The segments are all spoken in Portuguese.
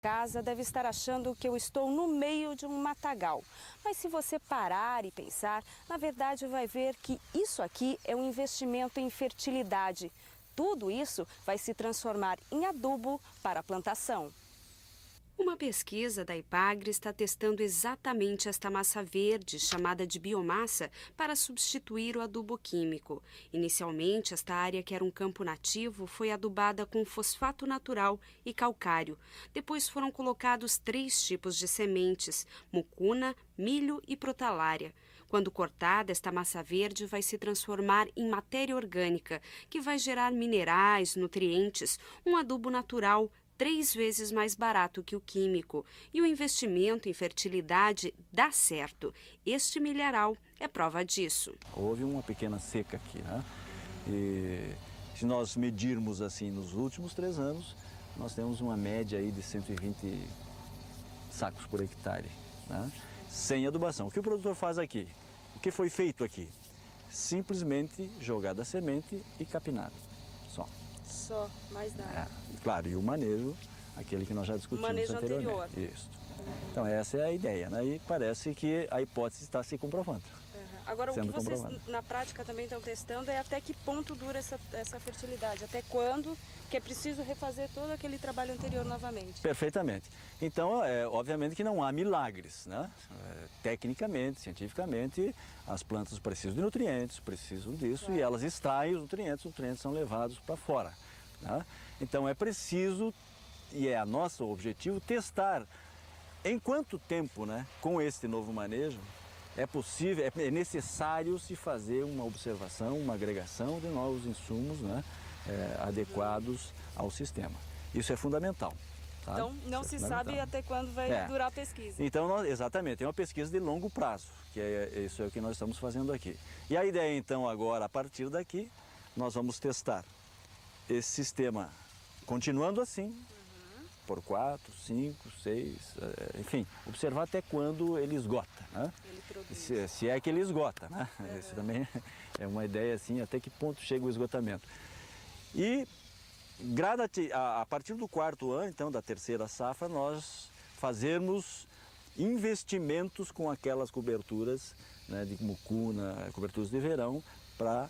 Casa deve estar achando que eu estou no meio de um matagal. Mas se você parar e pensar, na verdade vai ver que isso aqui é um investimento em fertilidade. Tudo isso vai se transformar em adubo para a plantação. Uma pesquisa da Ipagre está testando exatamente esta massa verde, chamada de biomassa, para substituir o adubo químico. Inicialmente, esta área, que era um campo nativo, foi adubada com fosfato natural e calcário. Depois foram colocados 3 tipos de sementes: mucuna, milho e protalária. Quando cortada, esta massa verde vai se transformar em matéria orgânica, que vai gerar minerais, nutrientes, um adubo natural 3 vezes mais barato que o químico. E o investimento em fertilidade dá certo. Este milharal é prova disso. Houve uma pequena seca aqui, né? E se nós medirmos assim nos últimos 3 anos, nós temos uma média aí de 120 sacos por hectare, né? Sem adubação. O que o produtor faz aqui? O que foi feito aqui? Simplesmente jogada a semente e capinado. Só, mais nada. Claro, e o manejo, aquele que nós já discutimos anteriormente. Anterior. Isso. Então essa é a ideia, né? E parece que a hipótese está se comprovando. Agora, o que vocês na prática também estão testando é até que ponto dura essa fertilidade, até quando que é preciso refazer todo aquele trabalho anterior novamente. Perfeitamente. Então, obviamente que não há milagres, né? Tecnicamente, cientificamente, as plantas precisam de nutrientes, precisam disso, claro. E elas extraem os nutrientes são levados para fora, né? Então é preciso, e é nosso objetivo, testar em quanto tempo, né, com este novo manejo, é possível, é necessário se fazer uma observação, uma agregação de novos insumos, né, adequados ao sistema. Isso é fundamental. Tá? Então não se sabe até quando vai durar a pesquisa. Então, exatamente, é uma pesquisa de longo prazo, que isso é o que nós estamos fazendo aqui. E a ideia então agora, a partir daqui, nós vamos testar esse sistema continuando assim, por 4, 5, 6, enfim, observar até quando ele esgota, né? Ele produz. Se é que ele esgota, né? Isso também é uma ideia assim, até que ponto chega o esgotamento. E a partir do 4º ano, então, da 3ª safra, nós fazermos investimentos com aquelas coberturas, né, de mucuna, coberturas de verão, para,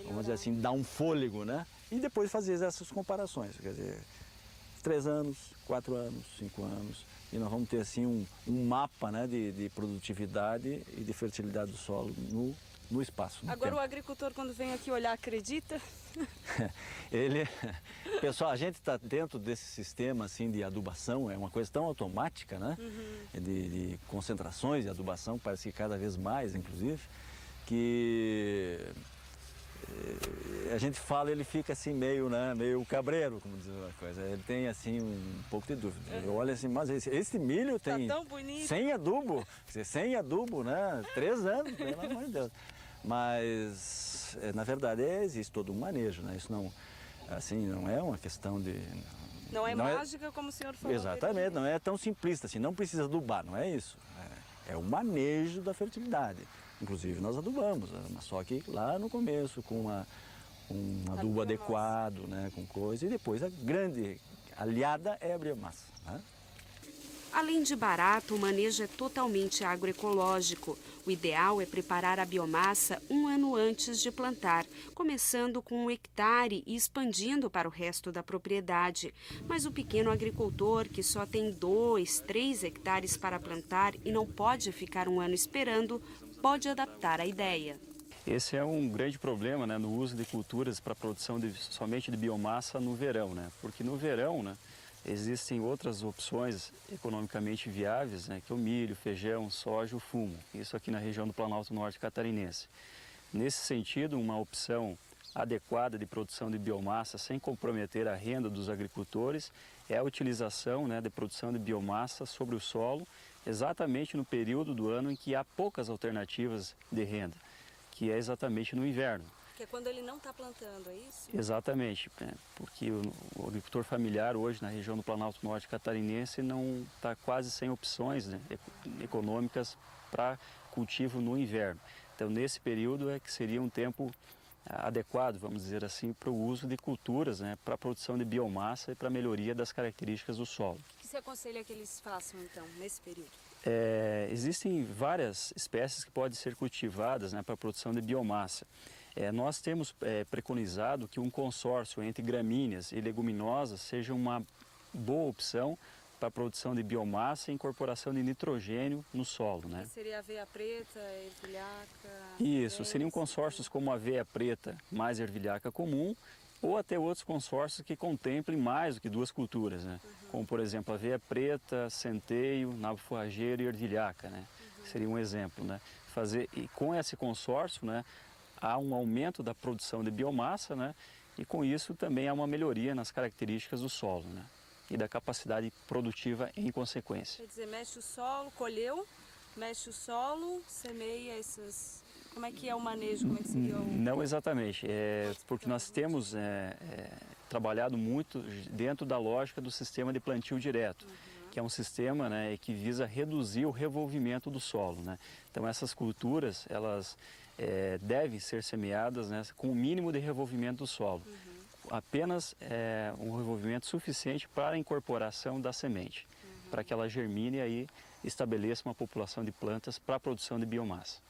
vamos dizer assim, dar um fôlego, né? E depois fazer essas comparações, quer dizer, 3 anos, 4 anos, 5 anos, e nós vamos ter assim um mapa, né, de produtividade e de fertilidade do solo no espaço. Agora o agricultor, quando vem aqui olhar, acredita? Pessoal, a gente está dentro desse sistema assim de adubação, é uma coisa tão automática, né? De concentrações de adubação, parece que cada vez mais, inclusive, que a gente fala, ele fica assim meio, né, meio cabreiro, como diz uma coisa. Ele tem assim um pouco de dúvida. Eu olho assim, mas esse milho tem tão bonito. Sem adubo, né? 3 anos, pelo amor de Deus. Mas na verdade existe todo um manejo, né? Isso não, assim, não é uma questão de não é mágica, como o senhor falou. Exatamente, não é tão simplista assim, não precisa adubar, não é isso. É o manejo da fertilidade. Inclusive nós adubamos, mas só que lá no começo com um adubo adequado, né, com coisa, e depois a grande aliada é a biomassa, né? Além de barato, o manejo é totalmente agroecológico. O ideal é preparar a biomassa 1 ano antes de plantar, começando com 1 hectare e expandindo para o resto da propriedade. Mas o pequeno agricultor, que só tem 2, 3 hectares para plantar e não pode ficar 1 ano esperando, pode adaptar a ideia. Esse é um grande problema, né, no uso de culturas para a produção somente de biomassa no verão, né? Porque no verão, né, existem outras opções economicamente viáveis, né, que é o milho, feijão, soja, o fumo. Isso aqui na região do Planalto Norte catarinense. Nesse sentido, uma opção adequada de produção de biomassa sem comprometer a renda dos agricultores é a utilização, né, de produção de biomassa sobre o solo, exatamente no período do ano em que há poucas alternativas de renda, que é exatamente no inverno. Que é quando ele não está plantando, é isso? Exatamente, porque o agricultor familiar hoje na região do Planalto Norte catarinense não está quase sem opções, né, econômicas para cultivo no inverno. Então nesse período é que seria um tempo adequado, vamos dizer assim, para o uso de culturas, né, para a produção de biomassa e para a melhoria das características do solo. que você aconselha que eles façam, então, nesse período? Existem várias espécies que podem ser cultivadas, né, para a produção de biomassa. Nós temos preconizado que um consórcio entre gramíneas e leguminosas seja uma boa opção para a produção de biomassa e incorporação de nitrogênio no solo, né? Seria aveia preta, ervilhaca... Isso, seriam consórcios como aveia preta mais ervilhaca comum, ou até outros consórcios que contemplem mais do que duas culturas, né? Como, por exemplo, aveia preta, centeio, nabo forrageiro e ervilhaca, né? Seria um exemplo, né? E com esse consórcio, né, há um aumento da produção de biomassa, né? E com isso também há uma melhoria nas características do solo, né? E da capacidade produtiva em consequência. Quer dizer, mexe o solo, colheu, mexe o solo, semeia essas... Como é que é o manejo? Como é que seria o... Não exatamente, porque nós temos trabalhado muito dentro da lógica do sistema de plantio direto, que é um sistema, né, que visa reduzir o revolvimento do solo, né? Então essas culturas, elas devem ser semeadas, né, com o mínimo de revolvimento do solo. Apenas um revolvimento suficiente para a incorporação da semente, para que ela germine e aí estabeleça uma população de plantas para a produção de biomassa.